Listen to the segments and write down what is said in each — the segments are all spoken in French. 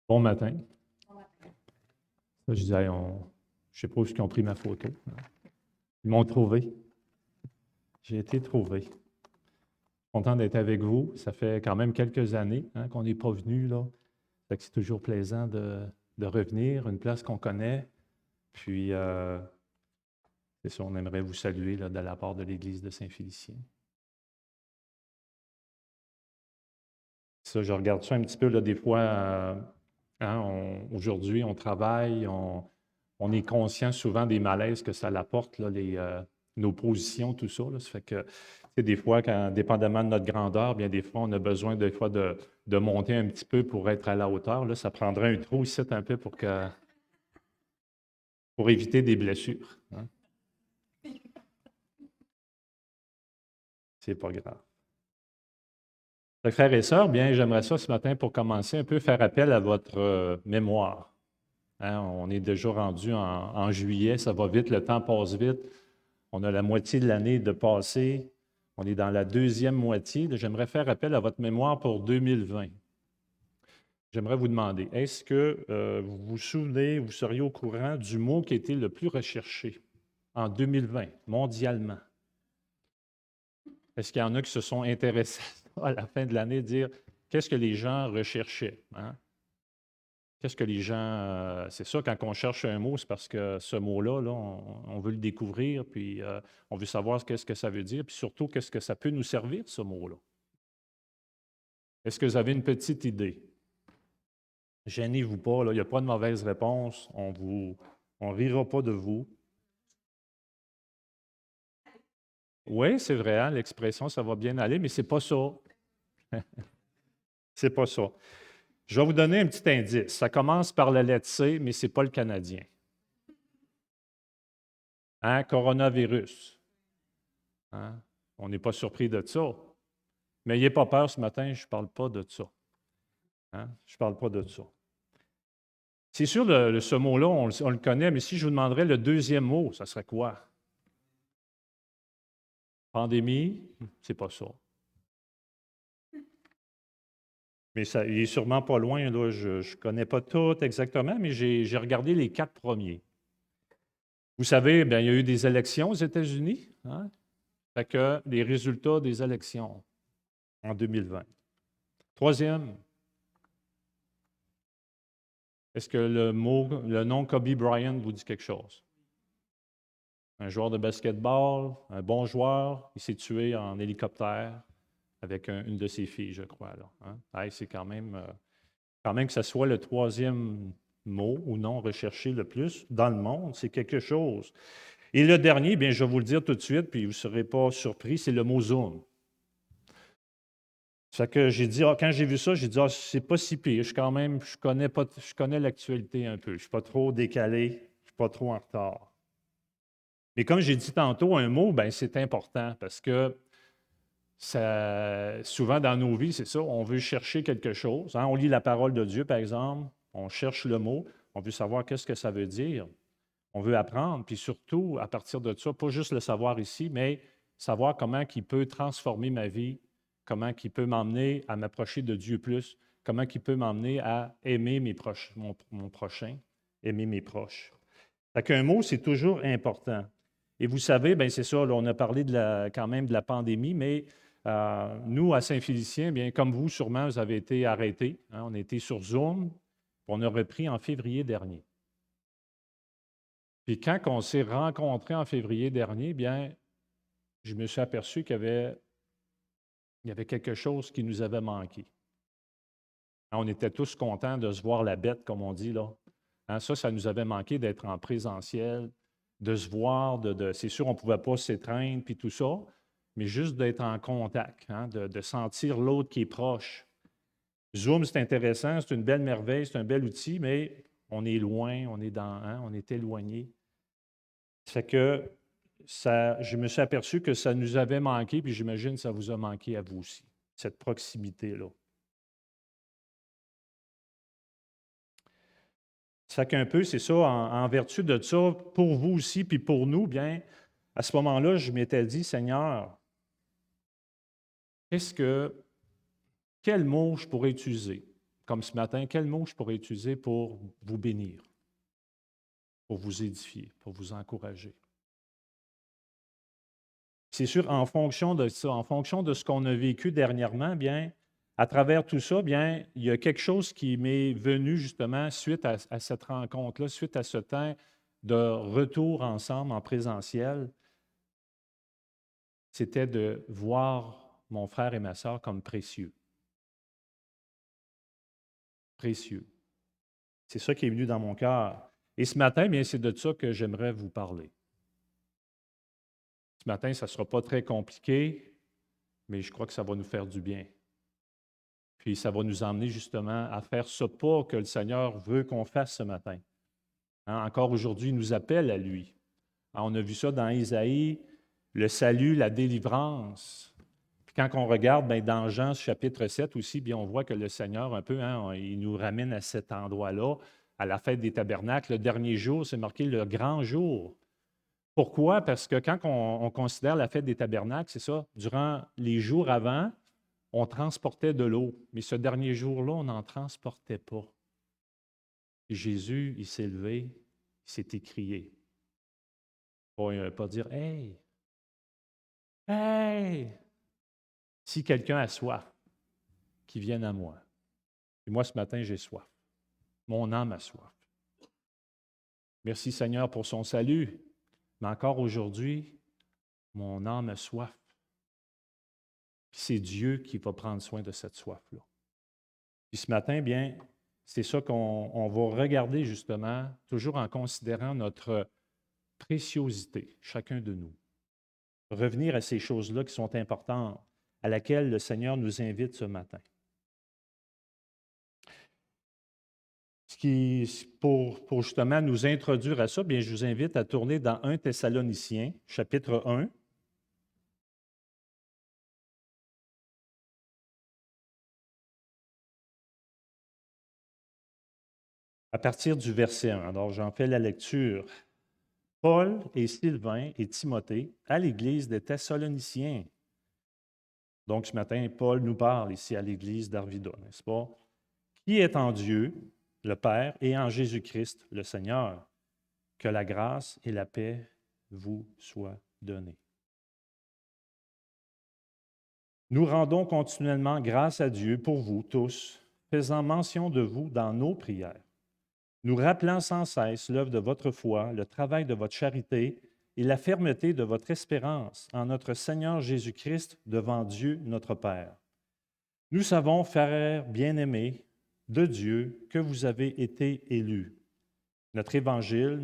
Bon matin. Là, je disais, je sais pas où ils ont pris ma photo. Ils m'ont trouvé. J'ai été trouvé. Content d'être avec vous. Ça fait quand même quelques années qu'on n'est pas venu, là. Fait que c'est toujours plaisant de revenir, une place qu'on connaît. Puis, c'est ça, on aimerait vous saluer là, de la part de l'Église de Saint-Félicien. Ça, je regarde ça un petit peu, là, des fois, aujourd'hui, on travaille, on est conscient souvent des malaises que ça apporte, là, nos positions, tout ça. Là. Ça fait que, tu sais, des fois, dépendamment de notre grandeur, bien des fois, on a besoin des fois de monter un petit peu pour être à la hauteur. Là, ça prendrait un trou ici un peu pour éviter des blessures. Hein. C'est pas grave. Fait que, frères et sœurs, bien, j'aimerais ça ce matin pour commencer un peu faire appel à votre mémoire. Hein, on est déjà rendu en juillet, ça va vite, le temps passe vite. On a la moitié de l'année de passé. On est dans la deuxième moitié. J'aimerais faire appel à votre mémoire pour 2020. J'aimerais vous demander, est-ce que vous vous souvenez, vous seriez au courant du mot qui a été le plus recherché en 2020, mondialement? Est-ce qu'il y en a qui se sont intéressés à la fin de l'année, dire qu'est-ce que les gens recherchaient? Hein? Qu'est-ce que les gens. C'est ça, quand on cherche un mot, c'est parce que ce mot-là, là, on veut le découvrir, puis on veut savoir qu'est-ce que ça veut dire, puis surtout, qu'est-ce que ça peut nous servir, ce mot-là. Est-ce que vous avez une petite idée? Gênez-vous pas, là, il n'y a pas de mauvaise réponse. On rira pas de vous. Oui, c'est vrai, hein, l'expression, ça va bien aller, mais c'est pas ça. C'est pas ça. Je vais vous donner un petit indice. Ça commence par la lettre C, mais ce n'est pas le Canadien. Hein, coronavirus. Hein? On n'est pas surpris de ça. Mais n'ayez pas peur ce matin, je ne parle pas de ça. Hein? Je ne parle pas de ça. C'est sûr, ce mot-là, on le connaît, mais si je vous demanderais le deuxième mot, ça serait quoi? Pandémie, c'est pas ça. Mais ça, il est sûrement pas loin, là. Je ne connais pas tout exactement, mais j'ai regardé les 4 premiers. Vous savez, bien, il y a eu des élections aux États-Unis. Hein? Fait que les résultats des élections en 2020. Troisième, est-ce que le nom Kobe Bryant vous dit quelque chose? Un joueur de basketball, un bon joueur, il s'est tué en hélicoptère avec une de ses filles, je crois. Là, hein? Hey, c'est quand même que ce soit le troisième mot ou nom recherché le plus dans le monde, c'est quelque chose. Et le dernier, bien, je vais vous le dire tout de suite, puis vous ne serez pas surpris, c'est le mot Zoom. Ça fait que j'ai dit, quand j'ai vu ça, j'ai dit, c'est pas si pire. Je connais l'actualité un peu. Je ne suis pas trop décalé, je ne suis pas trop en retard. Mais comme j'ai dit tantôt, un mot, ben, c'est important parce que souvent dans nos vies, c'est ça, on veut chercher quelque chose. Hein. On lit la parole de Dieu, par exemple, on cherche le mot, on veut savoir qu'est-ce que ça veut dire. On veut apprendre, puis surtout, à partir de ça, pas juste le savoir ici, mais savoir comment il peut transformer ma vie, comment il peut m'emmener à m'approcher de Dieu plus, comment il peut m'emmener à aimer mon prochain, aimer mes proches. Fait qu'un mot, c'est toujours important. Et vous savez, bien, c'est ça, là, on a parlé quand même de la pandémie, mais nous, à Saint-Félicien, bien, comme vous, sûrement, vous avez été arrêtés. Hein, on a été sur Zoom, on a repris en février dernier. Puis quand on s'est rencontrés en février dernier, bien, je me suis aperçu il y avait quelque chose qui nous avait manqué. Hein, on était tous contents de se voir la bête, comme on dit là. Hein, ça nous avait manqué d'être en présentiel, de se voir, c'est sûr, on ne pouvait pas s'étreindre, puis tout ça, mais juste d'être en contact, hein, de sentir l'autre qui est proche. Zoom, c'est intéressant, c'est une belle merveille, c'est un bel outil, mais on est loin, on est éloigné. Ça fait que je me suis aperçu que ça nous avait manqué, puis j'imagine que ça vous a manqué à vous aussi, cette proximité-là. Ça fait qu'un peu, c'est ça, en vertu de ça, pour vous aussi, puis pour nous, bien, à ce moment-là, je m'étais dit, Seigneur, quel mot je pourrais utiliser comme ce matin, quel mot je pourrais utiliser pour vous bénir, pour vous édifier, pour vous encourager? C'est sûr, en fonction de ça, en fonction de ce qu'on a vécu dernièrement, bien, à travers tout ça, bien, il y a quelque chose qui m'est venu justement suite à cette rencontre-là, suite à ce temps de retour ensemble en présentiel, c'était de voir mon frère et ma sœur comme précieux. Précieux. C'est ça qui est venu dans mon cœur. Et ce matin, bien, c'est de ça que j'aimerais vous parler. Ce matin, ça ne sera pas très compliqué, mais je crois que ça va nous faire du bien. Puis ça va nous emmener justement à faire ce pas que le Seigneur veut qu'on fasse ce matin. Hein, encore aujourd'hui, il nous appelle à lui. Hein, on a vu ça dans Isaïe, le salut, la délivrance. Puis quand on regarde bien, dans Jean chapitre 7 aussi, bien, on voit que le Seigneur, un peu, hein, il nous ramène à cet endroit-là, à la fête des tabernacles. Le dernier jour, c'est marqué le grand jour. Pourquoi? Parce que quand on considère la fête des tabernacles, c'est ça, durant les jours avant, on transportait de l'eau, mais ce dernier jour-là, on n'en transportait pas. Et Jésus, il s'est levé, il s'est écrié. Pas dire Hey, hey, si quelqu'un a soif, qu'il vienne à moi. Et moi, ce matin, j'ai soif. Mon âme a soif. Merci Seigneur pour son salut. Mais encore aujourd'hui, mon âme a soif. Puis c'est Dieu qui va prendre soin de cette soif-là. Puis ce matin, bien, c'est ça qu'on va regarder justement, toujours en considérant notre préciosité, chacun de nous. Revenir à ces choses-là qui sont importantes, à laquelle le Seigneur nous invite ce matin. Pour justement nous introduire à ça, bien, je vous invite à tourner dans 1 Thessaloniciens, chapitre 1. À partir du verset 1. Alors, j'en fais la lecture. Paul et Sylvain et Timothée à l'Église des Thessaloniciens. Donc, ce matin, Paul nous parle ici à l'Église d'Arvida, n'est-ce pas? Qui est en Dieu, le Père, et en Jésus-Christ, le Seigneur. Que la grâce et la paix vous soient données. Nous rendons continuellement grâce à Dieu pour vous tous, faisant mention de vous dans nos prières, nous rappelant sans cesse l'œuvre de votre foi, le travail de votre charité et la fermeté de votre espérance en notre Seigneur Jésus-Christ devant Dieu notre Père. Nous savons, frères bien-aimés de Dieu, que vous avez été élus. Notre évangile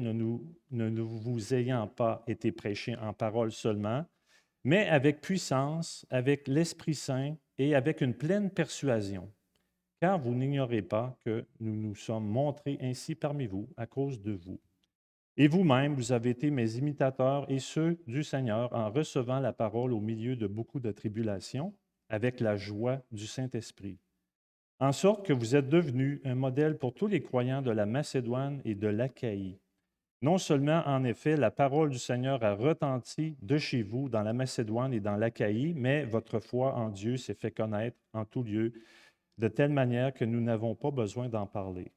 ne vous ayant pas été prêché en parole seulement, mais avec puissance, avec l'Esprit Saint et avec une pleine persuasion. Car vous n'ignorez pas que nous nous sommes montrés ainsi parmi vous à cause de vous. Et vous-même, vous avez été mes imitateurs et ceux du Seigneur en recevant la parole au milieu de beaucoup de tribulations, avec la joie du Saint-Esprit. En sorte que vous êtes devenus un modèle pour tous les croyants de la Macédoine et de l'Achaïe. Non seulement, en effet, la parole du Seigneur a retenti de chez vous dans la Macédoine et dans l'Achaïe, mais votre foi en Dieu s'est fait connaître en tout lieu, de telle manière que nous n'avons pas besoin d'en parler.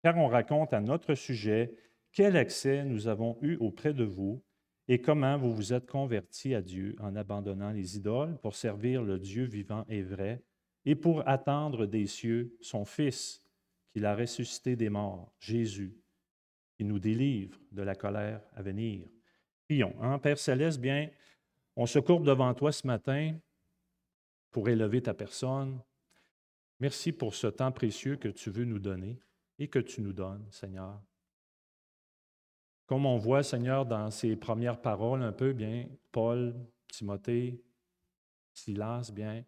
Car on raconte à notre sujet quel accès nous avons eu auprès de vous et comment vous vous êtes convertis à Dieu en abandonnant les idoles pour servir le Dieu vivant et vrai et pour attendre des cieux son Fils qu'il a ressuscité des morts, Jésus, qui nous délivre de la colère à venir. Prions. Hein, Père Céleste, bien, on se courbe devant toi ce matin pour élever ta personne. Merci pour ce temps précieux que tu veux nous donner et que tu nous donnes, Seigneur. Comme on voit, Seigneur, dans ces premières paroles un peu, bien, Paul, Timothée, Silas, bien,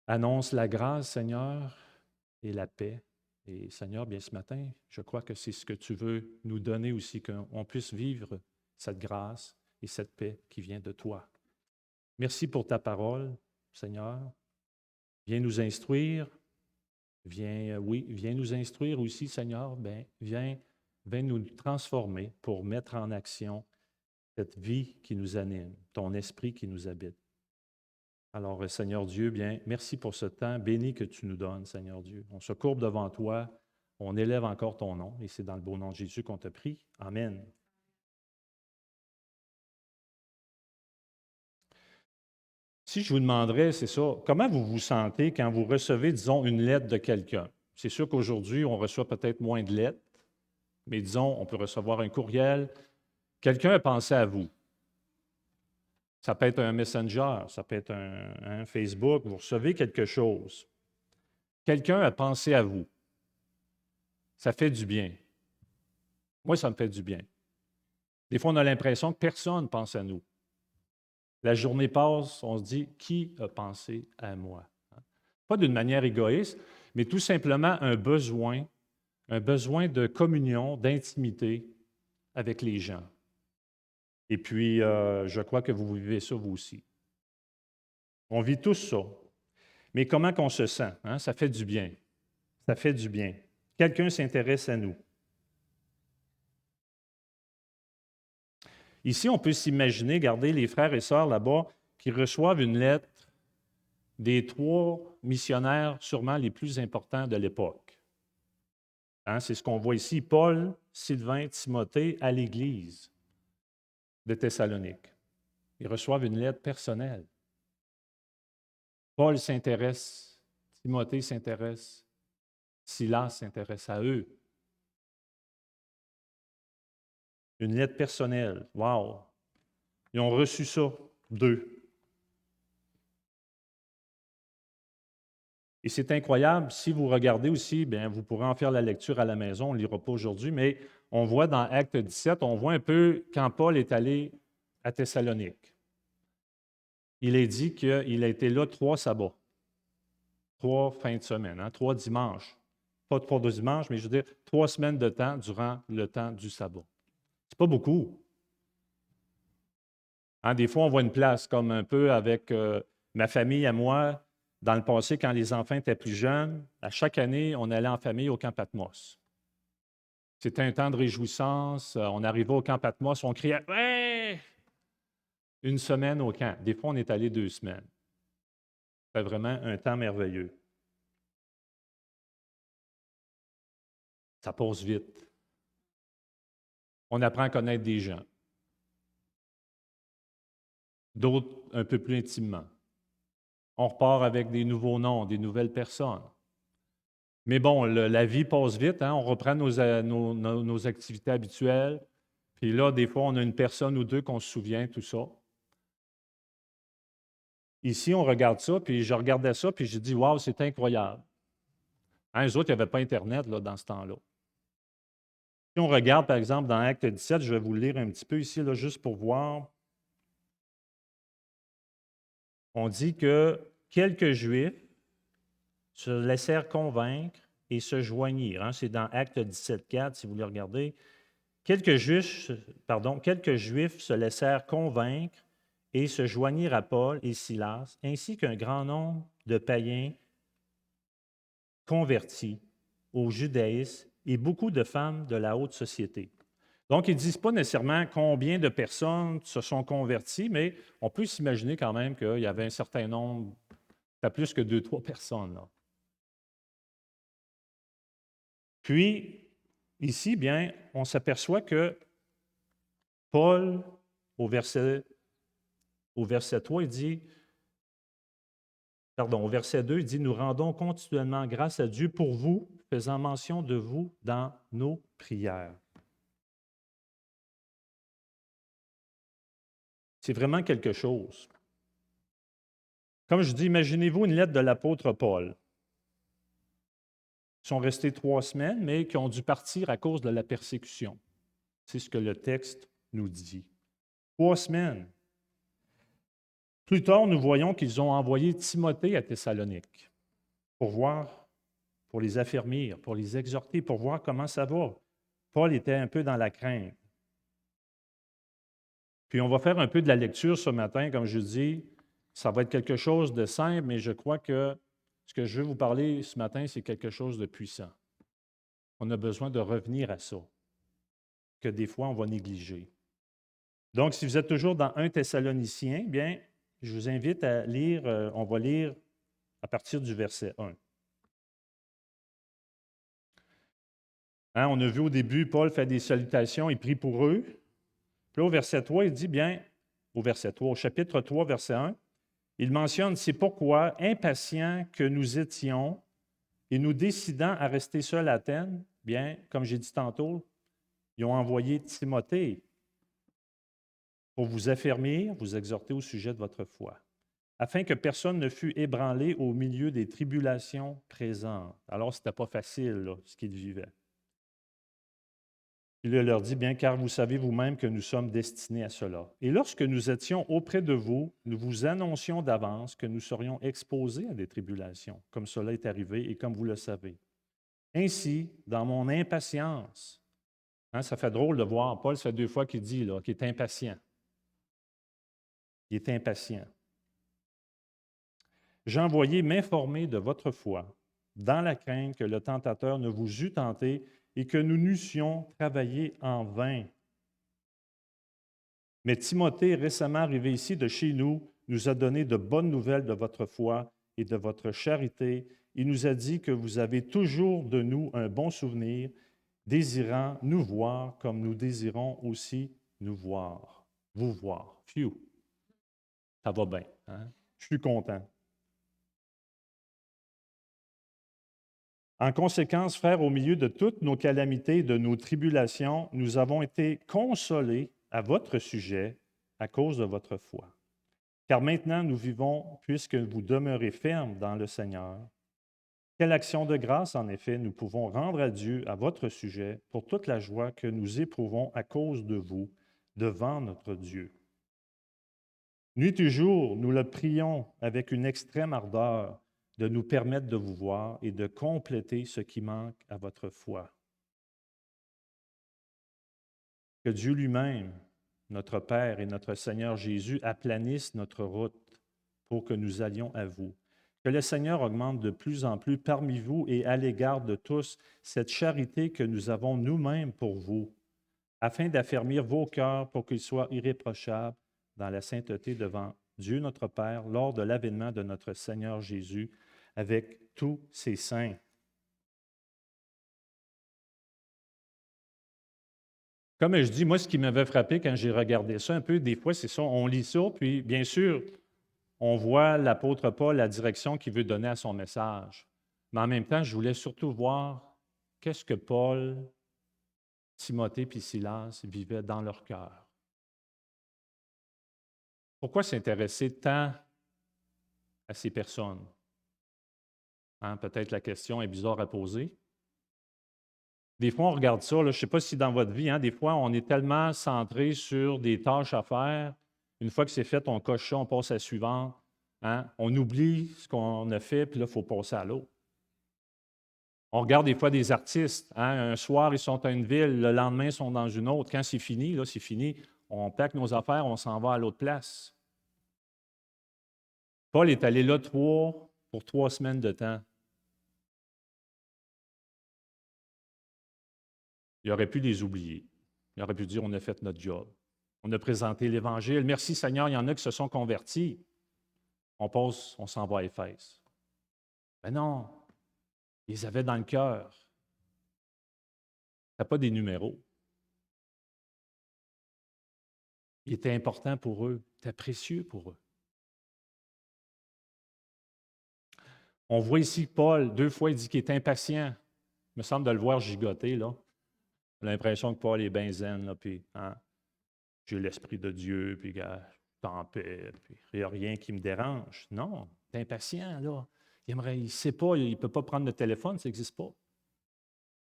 annonce la grâce, Seigneur, et la paix. Et Seigneur, bien ce matin, je crois que c'est ce que tu veux nous donner aussi, qu'on puisse vivre cette grâce et cette paix qui vient de toi. Merci pour ta parole, Seigneur. Viens nous instruire. Viens nous instruire aussi, Seigneur. Bien, viens nous transformer pour mettre en action cette vie qui nous anime, ton esprit qui nous habite. Alors, Seigneur Dieu, bien, merci pour ce temps béni que tu nous donnes, Seigneur Dieu. On se courbe devant toi, on élève encore ton nom, et c'est dans le beau nom de Jésus qu'on te prie. Amen. Si je vous demanderais, c'est ça, comment vous vous sentez quand vous recevez, disons, une lettre de quelqu'un? C'est sûr qu'aujourd'hui, on reçoit peut-être moins de lettres, mais disons, on peut recevoir un courriel. Quelqu'un a pensé à vous. Ça peut être un Messenger, ça peut être un Facebook, vous recevez quelque chose. Quelqu'un a pensé à vous. Ça fait du bien. Moi, ça me fait du bien. Des fois, on a l'impression que personne pense à nous. La journée passe, on se dit, qui a pensé à moi? Pas d'une manière égoïste, mais tout simplement un besoin de communion, d'intimité avec les gens. Et puis, je crois que vous vivez ça vous aussi. On vit tous ça. Mais comment qu'on se sent? Hein? Ça fait du bien. Ça fait du bien. Quelqu'un s'intéresse à nous. Ici, on peut s'imaginer, regardez les frères et sœurs là-bas qui reçoivent une lettre des 3 missionnaires sûrement les plus importants de l'époque. Hein, c'est ce qu'on voit ici, Paul, Sylvain, Timothée à l'Église de Thessalonique. Ils reçoivent une lettre personnelle. Paul s'intéresse, Timothée s'intéresse, Silas s'intéresse à eux. Une lettre personnelle. Wow! Ils ont reçu ça d'eux. Et c'est incroyable, si vous regardez aussi, bien, vous pourrez en faire la lecture à la maison, on ne lira pas aujourd'hui, mais on voit dans Acte 17, on voit un peu quand Paul est allé à Thessalonique. Il est dit qu'il a été là 3 sabbats, 3 fins de semaine, 3 dimanches. Pas 3 dimanches, mais je veux dire 3 semaines de temps durant le temps du sabbat. C'est pas beaucoup. Hein, des fois, on voit une place comme un peu avec ma famille à moi. Dans le passé, quand les enfants étaient plus jeunes, à chaque année, on allait en famille au camp Patmos. C'était un temps de réjouissance. On arrivait au camp Patmos, on criait ouais! Une semaine au camp. Des fois, on est allé 2 semaines. C'était vraiment un temps merveilleux. Ça passe vite. On apprend à connaître des gens. D'autres un peu plus intimement. On repart avec des nouveaux noms, des nouvelles personnes. Mais bon, la vie passe vite, hein? On reprend nos activités habituelles. Puis là, des fois, on a une personne ou deux qu'on se souvient, tout ça. Ici, on regarde ça, puis je regardais ça, puis j'ai dit, waouh, c'est incroyable. Hein, eux autres, il n'y avait pas Internet là, dans ce temps-là. Si on regarde, par exemple, dans Acte 17, je vais vous le lire un petit peu ici, là, juste pour voir. On dit que quelques Juifs se laissèrent convaincre et se joignirent. Hein, c'est dans Acte 17,4, si vous le regardez. Quelques Juifs se laissèrent convaincre et se joignirent à Paul et Silas, ainsi qu'un grand nombre de païens convertis au judaïsme et beaucoup de femmes de la haute société. Donc, ils ne disent pas nécessairement combien de personnes se sont converties, mais on peut s'imaginer quand même qu'il y avait un certain nombre, pas plus que 2-3 personnes. Là. Puis, ici, bien, on s'aperçoit que Paul, au verset 3, il dit, au verset 2, il dit, nous rendons continuellement grâce à Dieu pour vous, faisant mention de vous dans nos prières. C'est vraiment quelque chose. Comme je dis, imaginez-vous une lettre de l'apôtre Paul. Ils sont restés 3 semaines, mais qui ont dû partir à cause de la persécution. C'est ce que le texte nous dit. 3 semaines. Plus tard, nous voyons qu'ils ont envoyé Timothée à Thessalonique pour voir, pour les affermir, pour les exhorter, pour voir comment ça va. Paul était un peu dans la crainte. Puis on va faire un peu de la lecture ce matin, comme je dis. Ça va être quelque chose de simple, mais je crois que ce que je veux vous parler ce matin, c'est quelque chose de puissant. On a besoin de revenir à ça, que des fois on va négliger. Donc, si vous êtes toujours dans 1 Thessaloniciens, bien, je vous invite à lire, on va lire à partir du verset 1. Hein, on a vu au début, Paul fait des salutations, il prie pour eux. Puis là, au verset 3, il dit bien, au verset 3, au chapitre 3, verset 1, il mentionne, c'est pourquoi, impatients que nous étions et nous décidant à rester seuls à Athènes, bien, comme j'ai dit tantôt, ils ont envoyé Timothée pour vous affermir, vous exhorter au sujet de votre foi, afin que personne ne fût ébranlé au milieu des tribulations présentes. Alors, ce n'était pas facile, là, ce qu'ils vivaient. Il leur dit, bien, car vous savez vous-même que nous sommes destinés à cela. Et lorsque nous étions auprès de vous, nous vous annoncions d'avance que nous serions exposés à des tribulations, comme cela est arrivé et comme vous le savez. Ainsi, dans mon impatience, hein, ça fait drôle de voir, Paul, ça fait 2 fois qu'il dit qu'il est impatient. Il est impatient. J'ai envoyé m'informer de votre foi, dans la crainte que le tentateur ne vous eût tenté et que nous n'eussions travaillé en vain. Mais Timothée, récemment arrivé ici de chez nous, nous a donné de bonnes nouvelles de votre foi et de votre charité. Il nous a dit que vous avez toujours de nous un bon souvenir, désirant nous voir comme nous désirons aussi nous voir, vous voir. Phew! Ça va bien. Hein? Je suis content. En conséquence, frères, au milieu de toutes nos calamités et de nos tribulations, nous avons été consolés à votre sujet à cause de votre foi. Car maintenant nous vivons puisque vous demeurez fermes dans le Seigneur. Quelle action de grâce, en effet, nous pouvons rendre à Dieu à votre sujet pour toute la joie que nous éprouvons à cause de vous devant notre Dieu. Nuit et jour, nous le prions avec une extrême ardeur de nous permettre de vous voir et de compléter ce qui manque à votre foi. Que Dieu lui-même, notre Père et notre Seigneur Jésus, aplanisse notre route pour que nous allions à vous. Que le Seigneur augmente de plus en plus parmi vous et à l'égard de tous cette charité que nous avons nous-mêmes pour vous, afin d'affermir vos cœurs pour qu'ils soient irréprochables dans la sainteté devant Dieu notre Père lors de l'avènement de notre Seigneur Jésus avec tous ses saints. Comme je dis, moi, ce qui m'avait frappé quand j'ai regardé ça un peu, des fois, c'est ça, on lit ça, puis bien sûr, on voit l'apôtre Paul, la direction qu'il veut donner à son message. Mais en même temps, je voulais surtout voir qu'est-ce que Paul, Timothée et Silas vivaient dans leur cœur. Pourquoi s'intéresser tant à ces personnes? Hein, peut-être la question est bizarre à poser. Des fois, on regarde ça, là, je ne sais pas si dans votre vie, hein, des fois, on est tellement centré sur des tâches à faire. Une fois que c'est fait, on coche ça, on passe à la suivante. Hein, on oublie ce qu'on a fait, puis là, il faut passer à l'autre. On regarde des fois des artistes. Hein, un soir, ils sont à une ville, le lendemain, ils sont dans une autre. Quand c'est fini, là, c'est fini. On pack nos affaires, on s'en va à l'autre place. Paul est allé là pour 3 semaines de temps. Il aurait pu les oublier. Il aurait pu dire, on a fait notre job. On a présenté l'Évangile. Merci Seigneur, il y en a qui se sont convertis. On passe, on s'en va à Éphèse. Mais non, ils les avaient dans le cœur. Ce n'était pas des numéros. Il était important pour eux, il était précieux pour eux. On voit ici Paul, 2 fois, il dit qu'il est impatient. Il me semble de le voir gigoter, là. J'ai l'impression que Paul est bien zen, là, puis hein, j'ai l'Esprit de Dieu, puis je suis en paix, puis il n'y a rien qui me dérange. Non, il est impatient, là. Il ne sait pas, il ne peut pas prendre le téléphone, ça n'existe pas.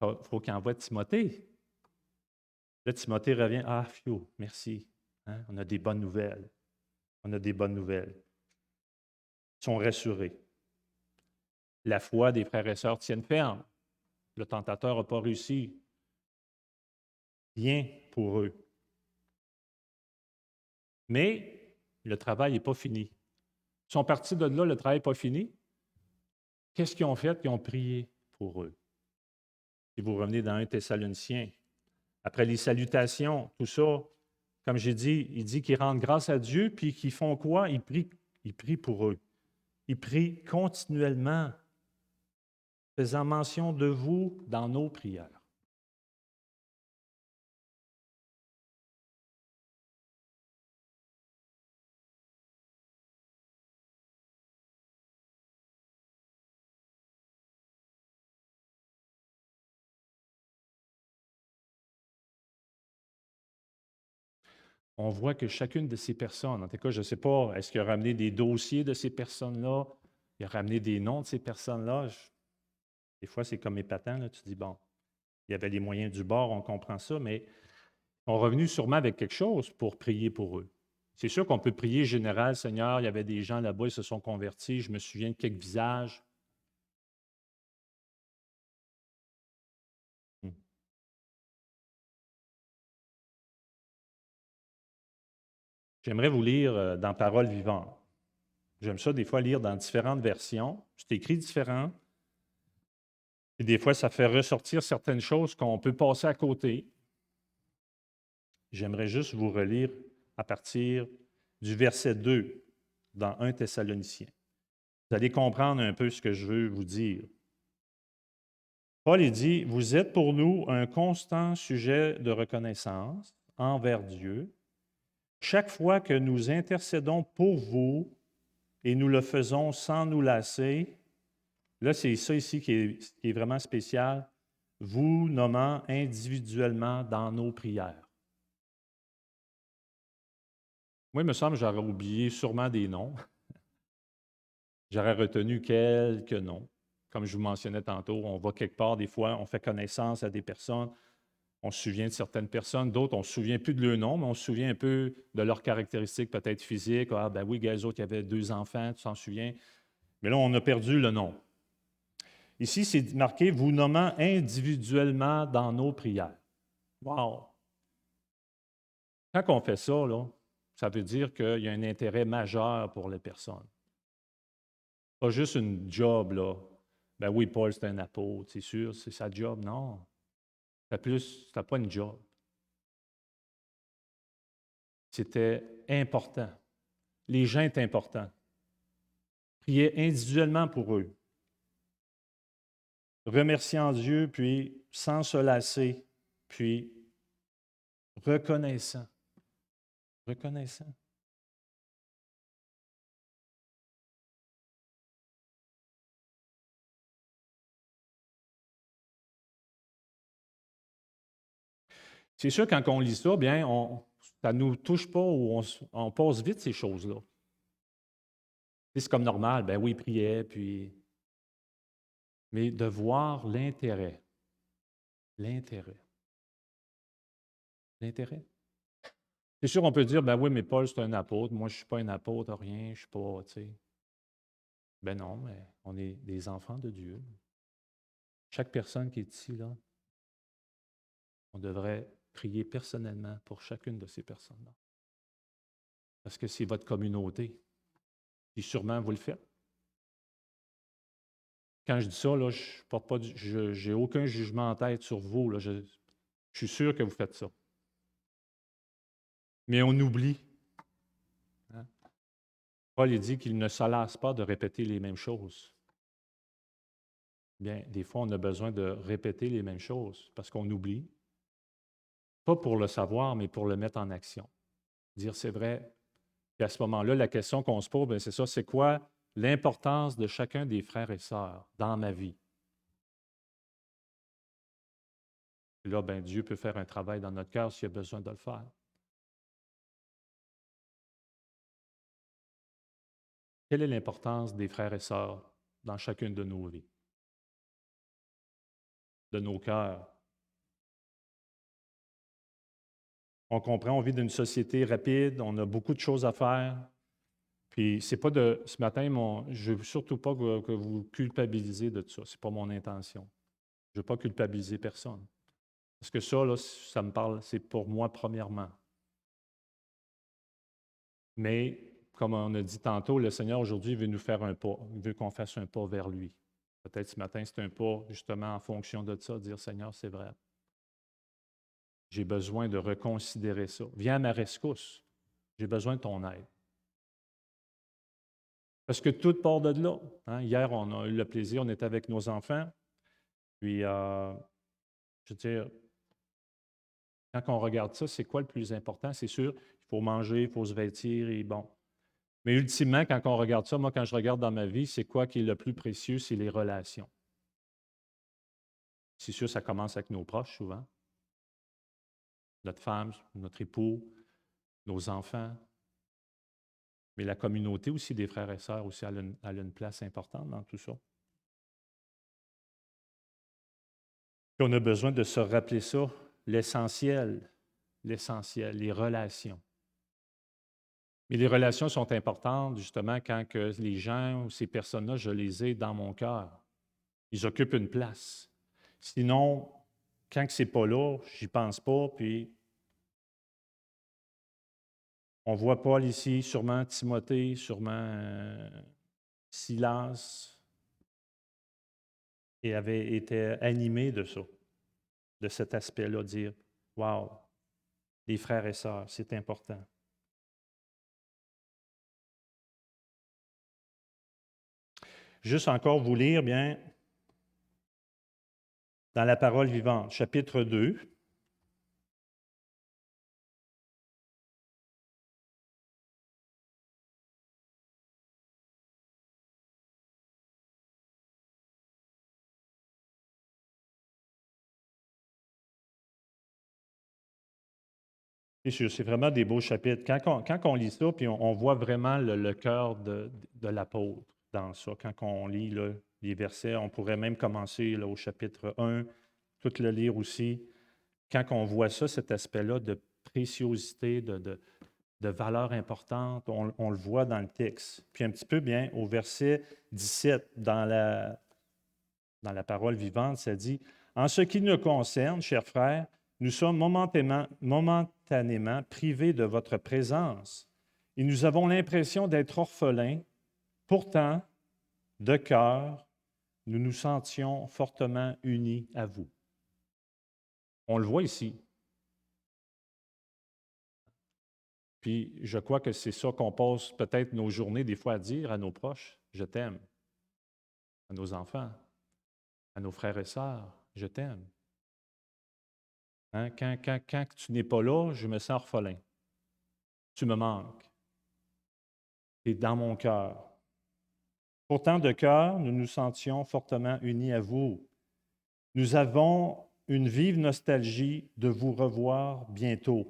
Il faut qu'il envoie Timothée. Là, Timothée revient, ah, fiou, merci. Hein, on a des bonnes nouvelles. On a des bonnes nouvelles. Ils sont rassurés. La foi des frères et sœurs tienne ferme. Le tentateur n'a pas réussi. Rien pour eux. Mais le travail n'est pas fini. Ils sont partis de là, le travail n'est pas fini. Qu'est-ce qu'ils ont fait? Ils ont prié pour eux. Si vous revenez dans 1 Thessaloniciens, après les salutations, tout ça, comme j'ai dit, il dit qu'ils rendent grâce à Dieu, puis qu'ils font quoi? Ils prient Il prie pour eux. Il prie continuellement, faisant mention de vous dans nos prières. On voit que chacune de ces personnes, en tout cas, je ne sais pas, est-ce qu'il a ramené des dossiers de ces personnes-là? Il a ramené des noms de ces personnes-là? Des fois, c'est comme épatant, là, tu te dis, bon, il y avait les moyens du bord, on comprend ça, mais on est revenu sûrement avec quelque chose pour prier pour eux. C'est sûr qu'on peut prier général, Seigneur, il y avait des gens là-bas, ils se sont convertis, je me souviens de quelques visages. Hmm. J'aimerais vous lire dans Parole vivante. J'aime ça des fois lire dans différentes versions. C'est écrit différent. Et des fois, ça fait ressortir certaines choses qu'on peut passer à côté. J'aimerais juste vous relire à partir du verset 2 dans 1 Thessaloniciens. Vous allez comprendre un peu ce que je veux vous dire. Paul il dit, vous êtes pour nous un constant sujet de reconnaissance envers Dieu. Chaque fois que nous intercédons pour vous, et nous le faisons sans nous lasser, là c'est ça ici qui est vraiment spécial, vous nommant individuellement dans nos prières. Moi, il me semble que j'aurais oublié sûrement des noms. J'aurais retenu quelques noms. Comme je vous mentionnais tantôt, on va quelque part, des fois, on fait connaissance à des personnes, on se souvient de certaines personnes, d'autres, on ne se souvient plus de leur nom, mais on se souvient un peu de leurs caractéristiques peut-être physiques. Ah, ben oui, les autres, il y avait 2 enfants, tu t'en souviens. Mais là, on a perdu le nom. Ici, c'est marqué, vous nommant individuellement dans nos prières. Wow! Quand on fait ça, là, ça veut dire qu'il y a un intérêt majeur pour les personnes. Pas juste une job, là. Ben oui, Paul, c'est un apôtre, c'est sûr, c'est sa job. Non. C'était pas une job. C'était important. Les gens étaient importants. Priez individuellement pour eux. Remerciant Dieu, puis sans se lasser, puis reconnaissant. Reconnaissant. C'est sûr, quand on lit ça, bien, ça ne nous touche pas ou on passe vite ces choses-là. C'est comme normal, ben oui, il priait, puis. Mais de voir l'intérêt. L'intérêt. L'intérêt. C'est sûr, on peut dire, ben oui, mais Paul, c'est un apôtre. Moi, je ne suis pas un apôtre, rien, je ne suis pas, tu sais. Ben non, mais on est des enfants de Dieu. Chaque personne qui est ici, là, on devrait prier personnellement pour chacune de ces personnes-là. Parce que c'est votre communauté. Et sûrement, vous le faites. Quand je dis ça, là, je porte pas, je n'ai aucun jugement en tête sur vous. Là, je suis sûr que vous faites ça. Mais on oublie. Hein. Paul il dit qu'il ne se lasse pas de répéter les mêmes choses. Bien, des fois, on a besoin de répéter les mêmes choses parce qu'on oublie. Pas pour le savoir, mais pour le mettre en action. Dire c'est vrai. Puis à ce moment-là, la question qu'on se pose, bien, c'est ça, c'est quoi l'importance de chacun des frères et sœurs dans ma vie? Et là, bien, Dieu peut faire un travail dans notre cœur s'il a besoin de le faire. Quelle est l'importance des frères et sœurs dans chacune de nos vies, de nos cœurs? On comprend, on vit dans une société rapide, on a beaucoup de choses à faire. Puis, c'est pas de. Ce matin, je ne veux surtout pas que vous culpabilisez de ça. Ce n'est pas mon intention. Je ne veux pas culpabiliser personne. Parce que ça, là, ça me parle, c'est pour moi premièrement. Mais, comme on a dit tantôt, le Seigneur aujourd'hui veut nous faire un pas. Il veut qu'on fasse un pas vers lui. Peut-être ce matin, c'est un pas justement en fonction de ça, dire Seigneur, c'est vrai. J'ai besoin de reconsidérer ça. Viens à ma rescousse. J'ai besoin de ton aide. Parce que tout part de là. Hein. Hier, on a eu le plaisir, on était avec nos enfants. Puis, je veux dire, quand on regarde ça, c'est quoi le plus important? C'est sûr, il faut manger, il faut se vêtir et bon. Mais ultimement, quand on regarde ça, moi, quand je regarde dans ma vie, c'est quoi qui est le plus précieux? C'est les relations. C'est sûr, ça commence avec nos proches souvent. Notre femme, notre époux, nos enfants. Mais la communauté aussi des frères et sœurs aussi, elle a une place importante dans tout ça. Puis on a besoin de se rappeler ça, l'essentiel, les relations. Mais les relations sont importantes justement quand que les gens ou ces personnes-là, je les ai dans mon cœur. Ils occupent une place. Sinon, quand ce n'est pas là, j'y pense pas, puis on voit Paul ici, sûrement Timothée, sûrement Silas, et avait été animé de ça, de cet aspect-là, dire waouh, les frères et sœurs, c'est important. Juste encore vous lire, bien, dans la parole vivante, chapitre 2. C'est sûr, c'est vraiment des beaux chapitres. Quand on lit ça, puis on voit vraiment le cœur de l'apôtre dans ça. Quand on lit là, les versets, on pourrait même commencer là, au chapitre 1, tout le lire aussi. Quand on voit ça, cet aspect-là de préciosité, de valeur importante, on le voit dans le texte. Puis un petit peu bien, au verset 17, dans la parole vivante, ça dit, « En ce qui nous concerne, chers frères, nous sommes momentanément privés de votre présence et nous avons l'impression d'être orphelins. Pourtant, de cœur, nous nous sentions fortement unis à vous. » On le voit ici. Puis je crois que c'est ça qu'on passe peut-être nos journées des fois à dire à nos proches, « Je t'aime », à nos enfants, à nos frères et sœurs, « Je t'aime ». Hein? Quand tu n'es pas là, je me sens orphelin. Tu me manques. Tu es dans mon cœur. Pourtant, de cœur, nous nous sentions fortement unis à vous. Nous avons une vive nostalgie de vous revoir bientôt.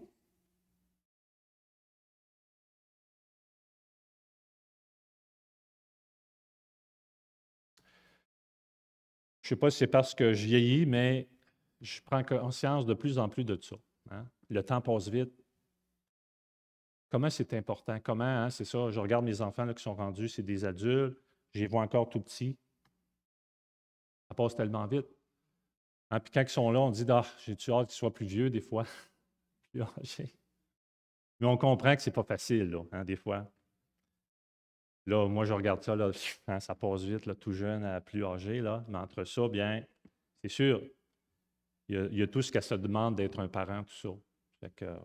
Je ne sais pas si c'est parce que je vieillis, mais je prends conscience de plus en plus de ça. Hein? Le temps passe vite. Comment c'est important? Comment, hein, c'est ça, je regarde mes enfants là, qui sont rendus, c'est des adultes, je les vois encore tout petits. Ça passe tellement vite. Hein? Puis quand ils sont là, on dit, ah, j'ai-tu hâte qu'ils soient plus vieux des fois, plus âgés. Mais on comprend que ce n'est pas facile, là, hein, des fois. Là, moi, je regarde ça, là, hein, ça passe vite, là, tout jeune à plus âgé, là. Mais entre ça, bien, c'est sûr, il y a tout ce qu'elle se demande d'être un parent, tout ça. Fait que,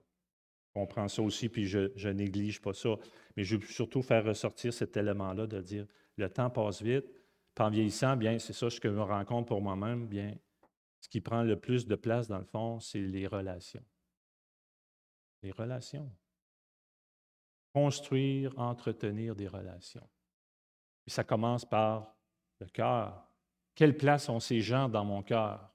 on comprend ça aussi, puis je ne néglige pas ça. Mais je veux surtout faire ressortir cet élément-là de dire le temps passe vite. Puis en vieillissant, bien, c'est ça ce que je me rends compte pour moi-même, bien, ce qui prend le plus de place, dans le fond, c'est les relations. Les relations. Construire, entretenir des relations. Puis ça commence par le cœur. Quelle place ont ces gens dans mon cœur?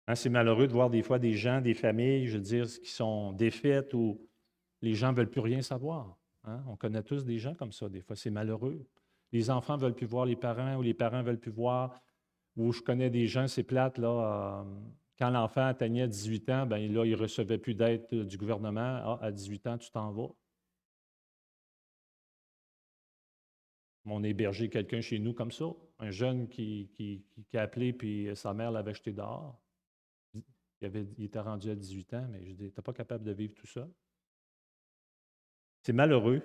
Hein, c'est malheureux de voir des fois des gens, des familles, je veux dire, qui sont défaites où les gens ne veulent plus rien savoir. Hein? On connaît tous des gens comme ça, des fois, c'est malheureux. Les enfants ne veulent plus voir les parents ou les parents ne veulent plus voir. Ou je connais des gens, c'est plate, là, quand l'enfant atteignait 18 ans, bien là, il ne recevait plus d'aide du gouvernement. Ah, à 18 ans, tu t'en vas. On a hébergé quelqu'un chez nous comme ça, un jeune qui a appelé, puis sa mère l'avait jeté dehors. Il était rendu à 18 ans, mais je dis, tu n'es pas capable de vivre tout ça. C'est malheureux.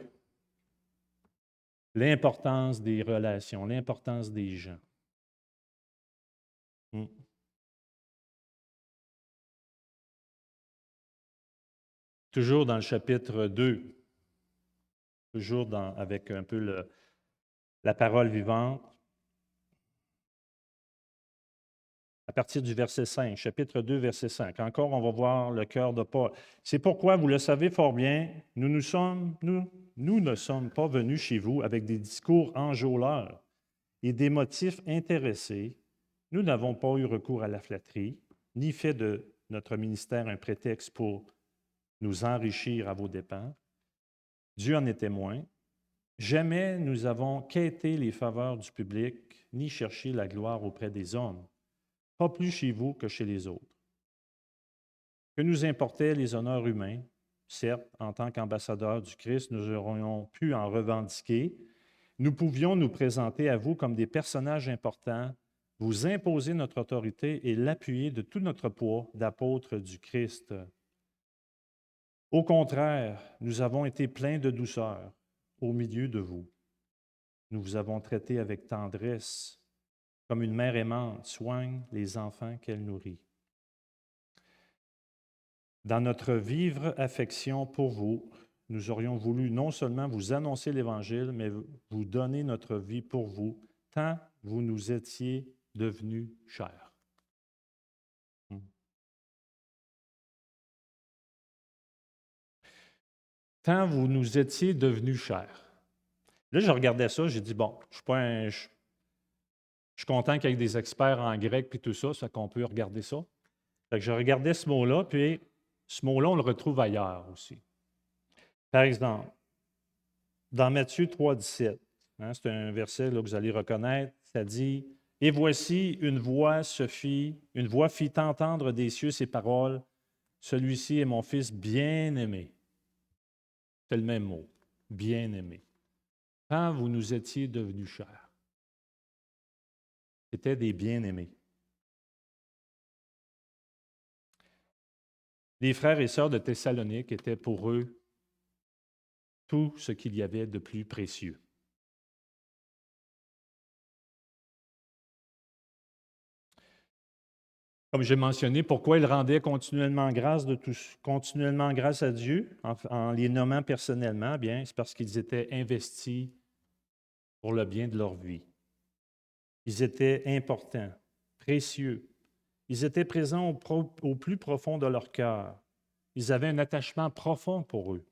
L'importance des relations, l'importance des gens. Mm. Toujours dans le chapitre 2. toujours avec un peu la parole vivante. À partir du verset 5, chapitre 2, verset 5. Encore, on va voir le cœur de Paul. C'est pourquoi, vous le savez fort bien, nous ne sommes pas venus chez vous avec des discours enjôleurs et des motifs intéressés. Nous n'avons pas eu recours à la flatterie, ni fait de notre ministère un prétexte pour nous enrichir à vos dépens. Dieu en est témoin. Jamais nous avons quêté les faveurs du public, ni cherché la gloire auprès des hommes, pas plus chez vous que chez les autres. Que nous importaient les honneurs humains, certes, en tant qu'ambassadeurs du Christ, nous aurions pu en revendiquer. Nous pouvions nous présenter à vous comme des personnages importants, vous imposer notre autorité et l'appuyer de tout notre poids d'apôtres du Christ. Au contraire, nous avons été pleins de douceur au milieu de vous. Nous vous avons traité avec tendresse, comme une mère aimante soigne les enfants qu'elle nourrit. Dans notre vive affection pour vous, nous aurions voulu non seulement vous annoncer l'Évangile, mais vous donner notre vie pour vous, tant vous nous étiez devenus chers. Tant vous nous étiez devenus chers. Là, je regardais ça, j'ai dit, bon, je suis content qu'il y ait des experts en grec puis tout ça, ça qu'on peut regarder ça. Fait que je regardais ce mot-là, puis ce mot-là, on le retrouve ailleurs aussi. Par exemple, dans Matthieu 3, 17, c'est un verset là, que vous allez reconnaître, ça dit « Et voici, une voix fit entendre des cieux ces paroles, celui-ci est mon fils bien-aimé. » C'est le même mot, bien-aimé. Quand vous nous étiez devenus chers, c'était des bien-aimés. Les frères et sœurs de Thessalonique étaient pour eux tout ce qu'il y avait de plus précieux. Comme j'ai mentionné, pourquoi ils rendaient continuellement grâce à Dieu en les nommant personnellement? Bien, c'est parce qu'ils étaient investis pour le bien de leur vie. Ils étaient importants, précieux. Ils étaient présents au plus profond de leur cœur. Ils avaient un attachement profond pour eux.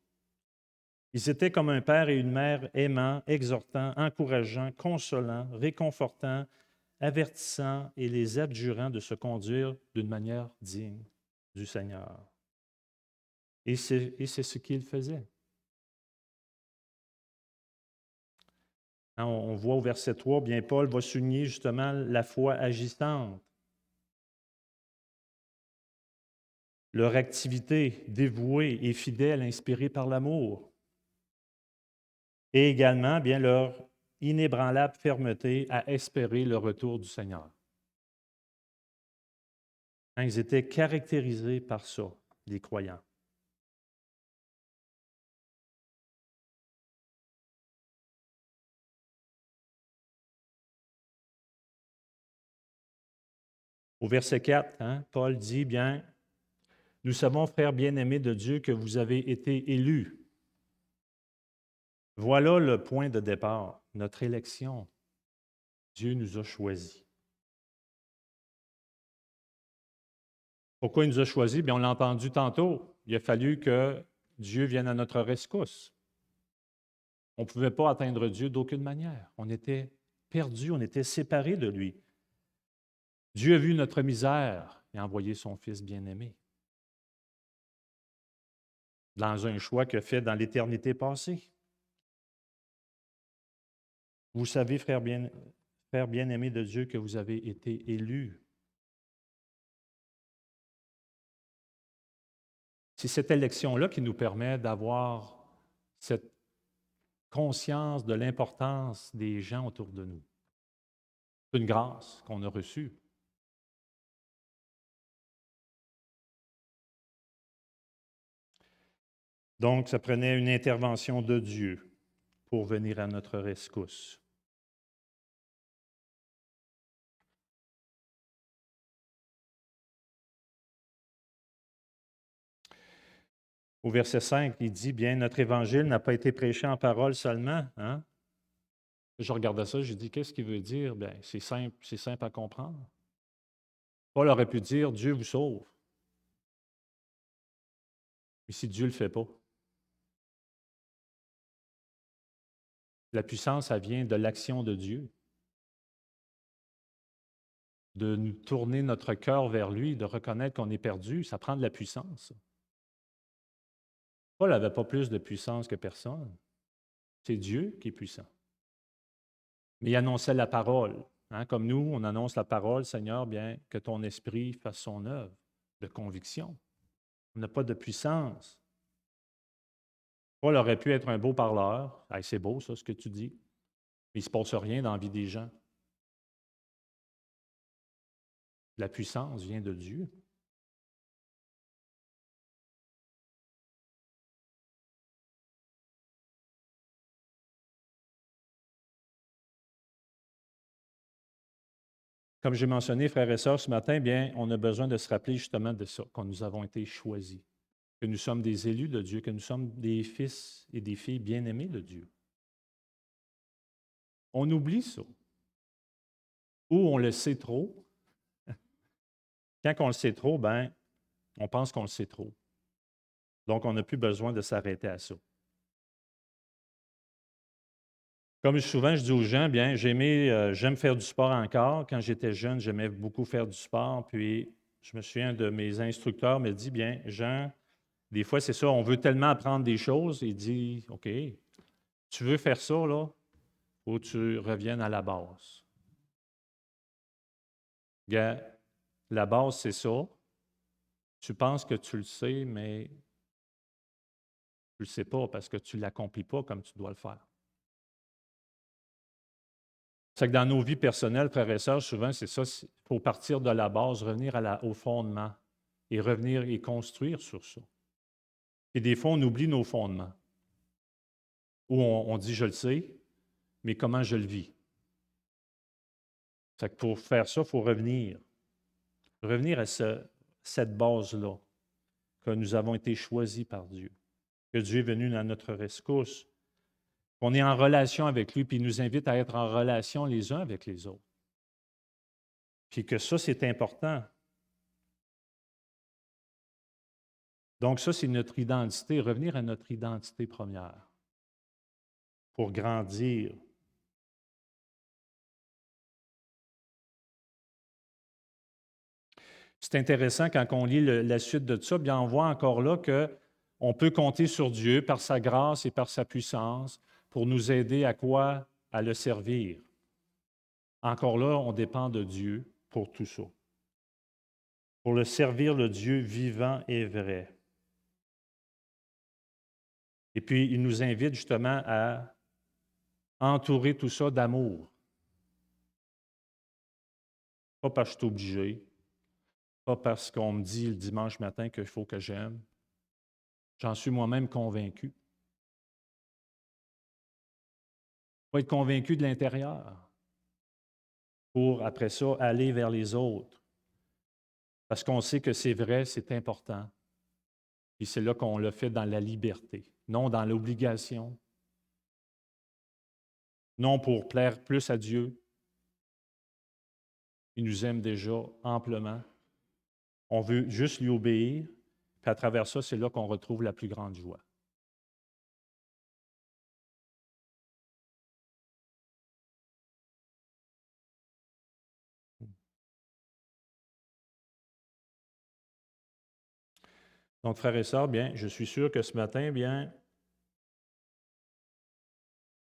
Ils étaient comme un père et une mère aimant, exhortant, encourageant, consolant, réconfortant, avertissant et les adjurant de se conduire d'une manière digne du Seigneur. Et c'est ce qu'ils faisaient. On voit au verset 3, bien Paul va souligner justement la foi agissante, leur activité dévouée et fidèle, inspirée par l'amour, et également bien leur inébranlable fermeté à espérer le retour du Seigneur. Ils étaient caractérisés par ça, les croyants. Au verset 4, Paul dit, bien, nous savons, frères bien-aimés de Dieu, que vous avez été élus. Voilà le point de départ, notre élection. Dieu nous a choisis. Pourquoi il nous a choisis? Bien, on l'a entendu tantôt. Il a fallu que Dieu vienne à notre rescousse. On ne pouvait pas atteindre Dieu d'aucune manière. On était perdus, on était séparés de lui. Dieu a vu notre misère et a envoyé son Fils bien-aimé dans un choix qu'il a fait dans l'éternité passée. Vous savez, frères bien-aimés de Dieu, que vous avez été élus. C'est cette élection-là qui nous permet d'avoir cette conscience de l'importance des gens autour de nous. C'est une grâce qu'on a reçue. Donc, ça prenait une intervention de Dieu pour venir à notre rescousse. Au verset 5, il dit, bien, notre évangile n'a pas été prêché en parole seulement. Hein? Je regardais ça, j'ai dit, qu'est-ce qu'il veut dire? Bien, c'est simple à comprendre. Paul aurait pu dire, Dieu vous sauve. Mais si Dieu ne le fait pas, la puissance, ça vient de l'action de Dieu, de nous tourner notre cœur vers lui, de reconnaître qu'on est perdu, ça prend de la puissance. Paul n'avait pas plus de puissance que personne. C'est Dieu qui est puissant. Mais il annonçait la parole. Hein, comme nous, on annonce la parole, Seigneur, bien que ton esprit fasse son œuvre de conviction. On n'a pas de puissance. Paul aurait pu être un beau parleur. Hey, c'est beau, ça, ce que tu dis. Mais il ne se passe rien dans la vie des gens. La puissance vient de Dieu. Comme j'ai mentionné, frères et sœurs, ce matin, bien, on a besoin de se rappeler justement de ça, que nous avons été choisis, que nous sommes des élus de Dieu, que nous sommes des fils et des filles bien-aimés de Dieu. On oublie ça. Ou on le sait trop. Quand on le sait trop, ben, on pense qu'on le sait trop. Donc, on n'a plus besoin de s'arrêter à ça. Comme souvent, je dis aux gens, bien, j'aime faire du sport encore. Quand j'étais jeune, j'aimais beaucoup faire du sport. Puis, je me souviens de mes instructeurs me dit, bien, Jean, des fois, c'est ça, on veut tellement apprendre des choses. Il dit, OK, tu veux faire ça, là, faut que tu reviennes à la base. Gars, la base, c'est ça. Tu penses que tu le sais, mais tu ne le sais pas parce que tu ne l'accomplis pas comme tu dois le faire. C'est que dans nos vies personnelles, frères et sœurs, souvent, c'est ça, il faut partir de la base, revenir au fondement et revenir et construire sur ça. Et des fois, on oublie nos fondements. Ou on dit, je le sais, mais comment je le vis? C'est que pour faire ça, il faut revenir à cette base-là, que nous avons été choisis par Dieu, que Dieu est venu à notre rescousse, qu'on est en relation avec lui, puis il nous invite à être en relation les uns avec les autres. Puis que ça, c'est important. Donc ça, c'est notre identité, revenir à notre identité première pour grandir. C'est intéressant quand on lit la suite de ça, bien on voit encore là qu'on peut compter sur Dieu par sa grâce et par sa puissance pour nous aider à quoi? À le servir. Encore là, on dépend de Dieu pour tout ça. Pour le servir, le Dieu vivant et vrai. Et puis, il nous invite justement à entourer tout ça d'amour. Pas parce que je suis obligé, pas parce qu'on me dit le dimanche matin qu'il faut que j'aime. J'en suis moi-même convaincu. Il faut être convaincu de l'intérieur pour, après ça, aller vers les autres. Parce qu'on sait que c'est vrai, c'est important. Et c'est là qu'on le fait dans la liberté, non dans l'obligation, non pour plaire plus à Dieu. Il nous aime déjà amplement. On veut juste lui obéir, puis à travers ça, c'est là qu'on retrouve la plus grande joie. Donc, frères et sœurs, bien, je suis sûr que ce matin, bien,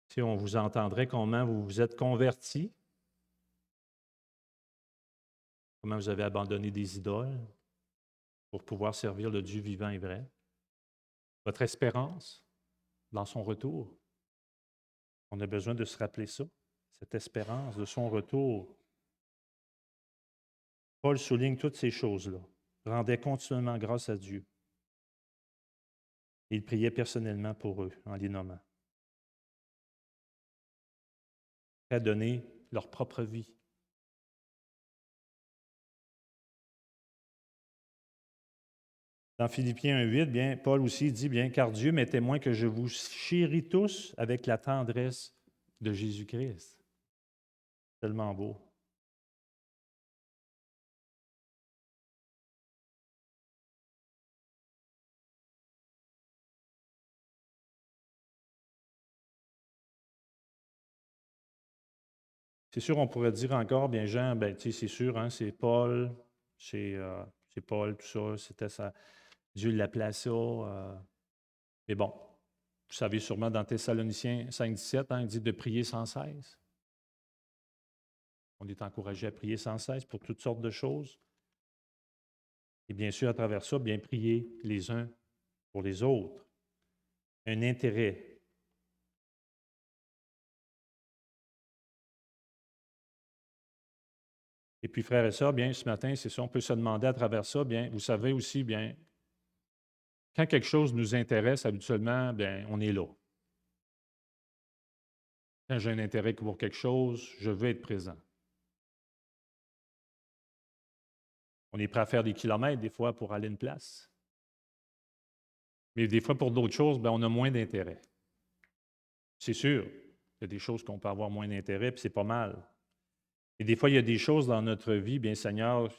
si on vous entendrait comment vous vous êtes convertis, comment vous avez abandonné des idoles pour pouvoir servir le Dieu vivant et vrai, votre espérance dans son retour. On a besoin de se rappeler ça, cette espérance de son retour. Paul souligne toutes ces choses-là, rendait continuellement grâce à Dieu. Il priait personnellement pour eux en les nommant. À donner leur propre vie. Dans Philippiens 1,8, bien, Paul aussi dit, bien, car Dieu m'est témoin que je vous chéris tous avec la tendresse de Jésus-Christ. Tellement beau. C'est sûr, on pourrait dire encore, bien, Jean, ben, tu sais, c'est sûr, hein, c'est Paul, tout ça, c'était ça. Dieu l'appelait ça. Mais bon, vous savez sûrement dans Thessaloniciens 5,17, hein, il dit de prier sans cesse. On est encouragé à prier sans cesse pour toutes sortes de choses. Et bien sûr, à travers ça, bien prier les uns pour les autres. Un intérêt. Et puis, frères et sœurs, bien, ce matin, c'est ça, on peut se demander à travers ça, bien, vous savez aussi, bien, quand quelque chose nous intéresse, habituellement, bien, on est là. Quand j'ai un intérêt pour quelque chose, je veux être présent. On est prêt à faire des kilomètres, des fois, pour aller à une place. Mais des fois, pour d'autres choses, bien, on a moins d'intérêt. C'est sûr, il y a des choses qu'on peut avoir moins d'intérêt, puis c'est pas mal. Et des fois, il y a des choses dans notre vie, bien, Seigneur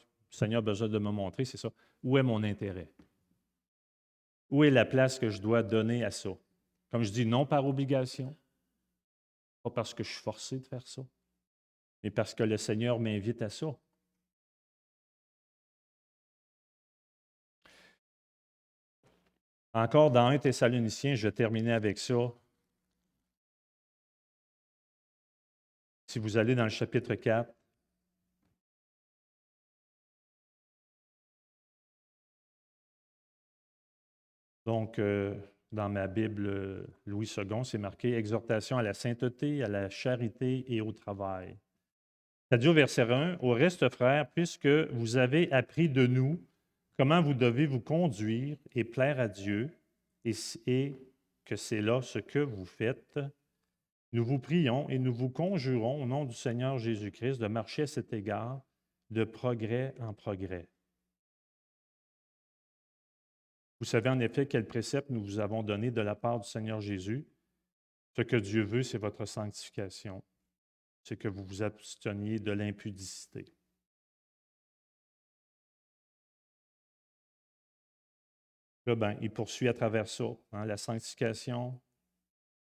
a besoin de me montrer, c'est ça. Où est mon intérêt? Où est la place que je dois donner à ça? Comme je dis, non par obligation, pas parce que je suis forcé de faire ça, mais parce que le Seigneur m'invite à ça. Encore dans 1 Thessaloniciens, je vais terminer avec ça. Si vous allez dans le chapitre 4, donc dans ma Bible Louis II, c'est marqué exhortation à la sainteté, à la charité et au travail. Ça dit au verset 1, au reste, frères, puisque vous avez appris de nous comment vous devez vous conduire et plaire à Dieu, et que c'est là ce que vous faites, nous vous prions et nous vous conjurons au nom du Seigneur Jésus-Christ de marcher à cet égard de progrès en progrès. Vous savez en effet quel précepte nous vous avons donné de la part du Seigneur Jésus. Ce que Dieu veut, c'est votre sanctification. C'est que vous vous absteniez de l'impudicité. Là, ben, il poursuit à travers ça, hein, la sanctification,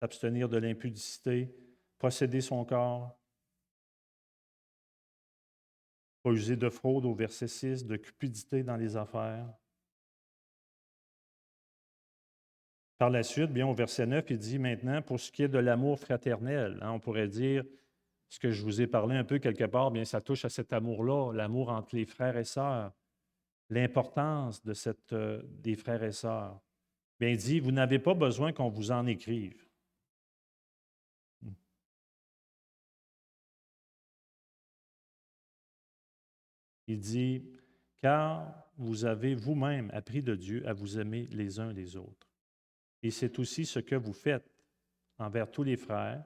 s'abstenir de l'impudicité, posséder son corps, pas user de fraude au verset 6, de cupidité dans les affaires. Par la suite, bien au verset 9, il dit maintenant, pour ce qui est de l'amour fraternel, hein, on pourrait dire, ce que je vous ai parlé un peu quelque part, bien ça touche à cet amour-là, l'amour entre les frères et sœurs, l'importance de des frères et sœurs. Bien, il dit, vous n'avez pas besoin qu'on vous en écrive. Il dit, car vous avez vous-même appris de Dieu à vous aimer les uns les autres. Et c'est aussi ce que vous faites envers tous les frères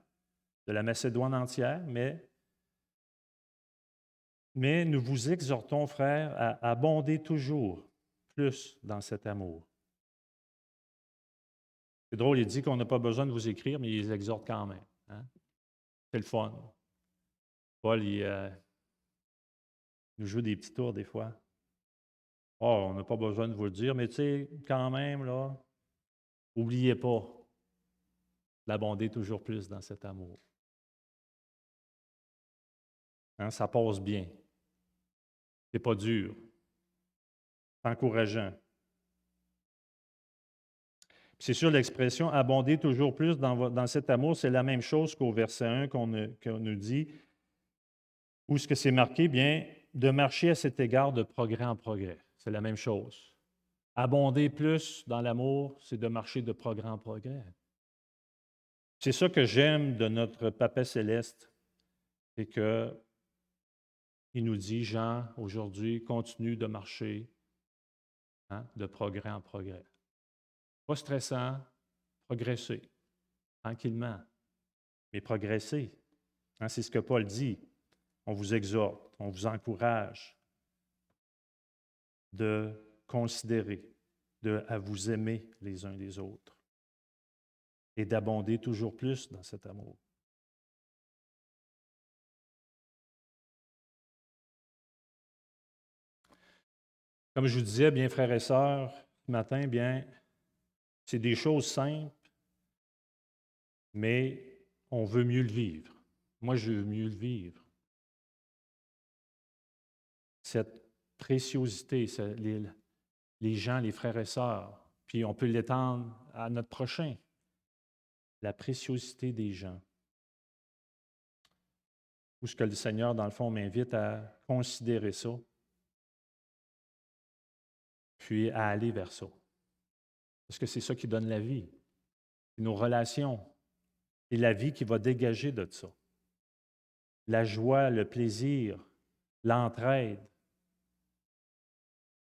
de la Macédoine entière, mais nous vous exhortons, frères, à abonder toujours plus dans cet amour. C'est drôle, il dit qu'on n'a pas besoin de vous écrire, mais il les exhorte quand même. Hein? C'est le fun. Paul, il nous joue des petits tours des fois. Oh, on n'a pas besoin de vous le dire, mais tu sais, quand même, là, n'oubliez pas d'abonder toujours plus dans cet amour. Hein, ça passe bien. C'est pas dur. C'est encourageant. C'est sûr, l'expression abonder toujours plus dans cet amour, c'est la même chose qu'au verset 1 qu'on nous dit, où ce que c'est marqué, bien, de marcher à cet égard de progrès en progrès. C'est la même chose. Abonder plus dans l'amour, c'est de marcher de progrès en progrès. C'est ça que j'aime de notre Papa céleste, c'est que il nous dit, Jean, aujourd'hui, continue de marcher de progrès en progrès. Pas stressant, progresser, tranquillement, mais progresser. Hein, c'est ce que Paul dit. On vous exhorte, on vous encourage de considérer. à vous aimer les uns les autres et d'abonder toujours plus dans cet amour. Comme je vous disais, bien frères et sœurs, ce matin, bien, c'est des choses simples, mais on veut mieux le vivre. Moi, je veux mieux le vivre. Cette préciosité, les gens, les frères et sœurs, puis on peut l'étendre à notre prochain. La préciosité des gens. Où ce que le Seigneur, dans le fond, m'invite à considérer ça, puis à aller vers ça. Parce que c'est ça qui donne la vie. Nos relations et la vie qui va dégager de ça. La joie, le plaisir, l'entraide,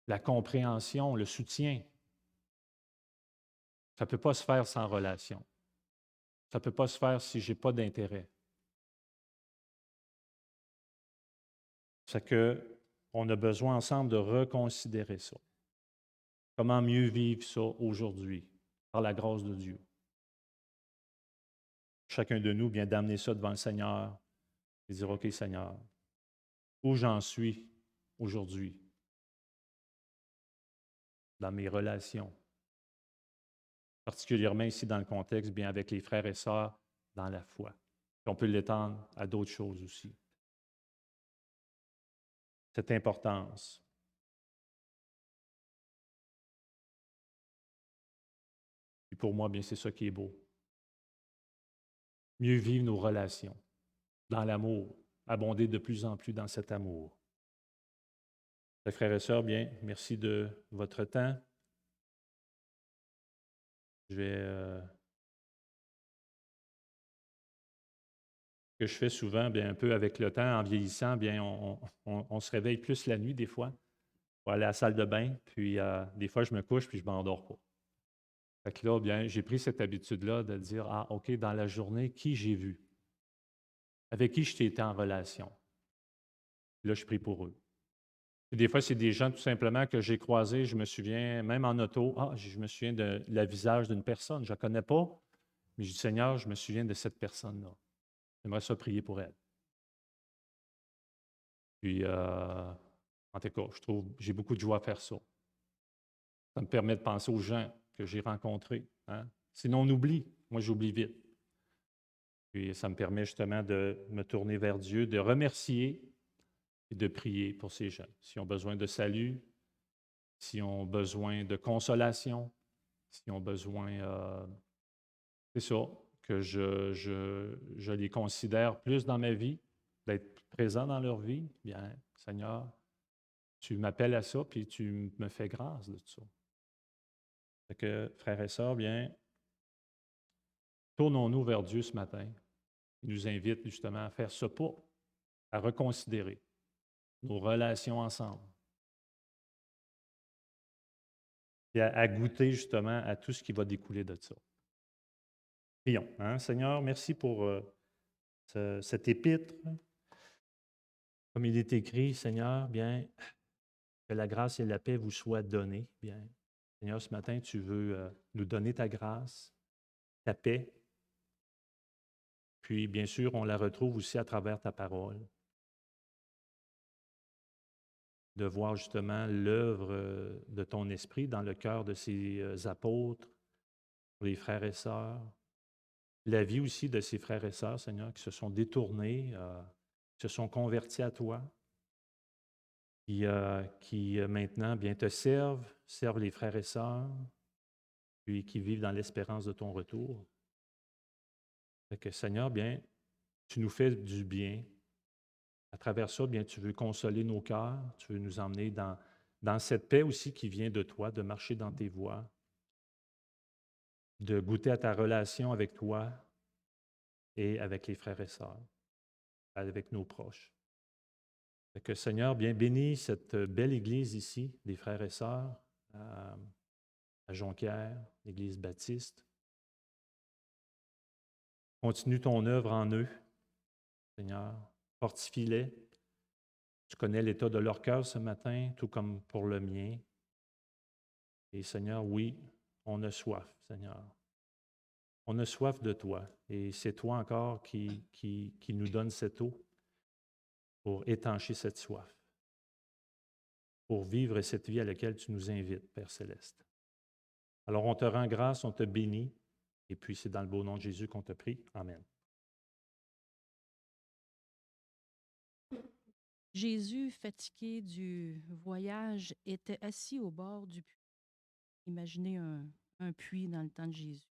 la compréhension, le soutien. Ça ne peut pas se faire sans relation. Ça ne peut pas se faire si je n'ai pas d'intérêt. C'est qu'on a besoin ensemble de reconsidérer ça. Comment mieux vivre ça aujourd'hui, par la grâce de Dieu. Chacun de nous vient d'amener ça devant le Seigneur et dire, OK Seigneur, où j'en suis aujourd'hui dans mes relations, particulièrement ici dans le contexte, bien avec les frères et sœurs dans la foi. Puis on peut l'étendre à d'autres choses aussi. Cette importance. Et pour moi, bien, c'est ça qui est beau. Mieux vivre nos relations dans l'amour, abonder de plus en plus dans cet amour. Les frères et sœurs, bien, merci de votre temps. Je vais que je fais souvent, bien, un peu avec le temps, en vieillissant, bien, on se réveille plus la nuit des fois pour aller à la salle de bain, puis des fois, je me couche puis je ne m'endors pas. Fait que là, bien, j'ai pris cette habitude-là de dire, ah, OK, dans la journée, qui j'ai vu? Avec qui je t'ai été en relation? Là, je prie pour eux. Puis des fois, c'est des gens tout simplement que j'ai croisés, je me souviens, même en auto, je me souviens de la visage d'une personne, je ne la connais pas, mais je dis, Seigneur, je me souviens de cette personne-là. J'aimerais ça prier pour elle. Puis, en tout cas, je trouve, j'ai beaucoup de joie à faire ça. Ça me permet de penser aux gens que j'ai rencontrés. Hein? Sinon, on oublie. Moi, j'oublie vite. Puis, ça me permet justement de me tourner vers Dieu, de remercier et de prier pour ces gens. S'ils ont besoin de salut, s'ils ont besoin de consolation, s'ils ont besoin, c'est ça, que je les considère plus dans ma vie, d'être présent dans leur vie, bien, Seigneur, tu m'appelles à ça, puis tu me fais grâce de tout ça. Fait que, frères et sœurs, bien, tournons-nous vers Dieu ce matin. Il nous invite justement à faire ce pas, à reconsidérer nos relations ensemble et à goûter justement à tout ce qui va découler de ça. Prions. Hein? Seigneur, merci pour cet épître. Comme il est écrit, Seigneur, bien, que la grâce et la paix vous soient données. Bien, Seigneur, ce matin, tu veux nous donner ta grâce, ta paix. Puis, bien sûr, on la retrouve aussi à travers ta parole. De voir justement l'œuvre de ton esprit dans le cœur de ces apôtres, les frères et sœurs. La vie aussi de ces frères et sœurs, Seigneur, qui se sont détournés, qui se sont convertis à toi, qui maintenant bien te servent les frères et sœurs, puis qui vivent dans l'espérance de ton retour. Fait que Seigneur, bien, tu nous fais du bien. À travers ça, bien, tu veux consoler nos cœurs, tu veux nous emmener dans cette paix aussi qui vient de toi, de marcher dans tes voies, de goûter à ta relation avec toi et avec les frères et sœurs, avec nos proches. Fait que Seigneur, bien bénis cette belle église ici, des frères et sœurs, à Jonquière, l'église baptiste. Continue ton œuvre en eux, Seigneur. Fortifie-les. Tu connais l'état de leur cœur ce matin, tout comme pour le mien. Et Seigneur, oui, on a soif, Seigneur. On a soif de toi. Et c'est toi encore qui nous donne cette eau pour étancher cette soif, pour vivre cette vie à laquelle tu nous invites, Père Céleste. Alors on te rend grâce, on te bénit, et puis c'est dans le beau nom de Jésus qu'on te prie. Amen. Jésus, fatigué du voyage, était assis au bord du puits. Imaginez un puits dans le temps de Jésus.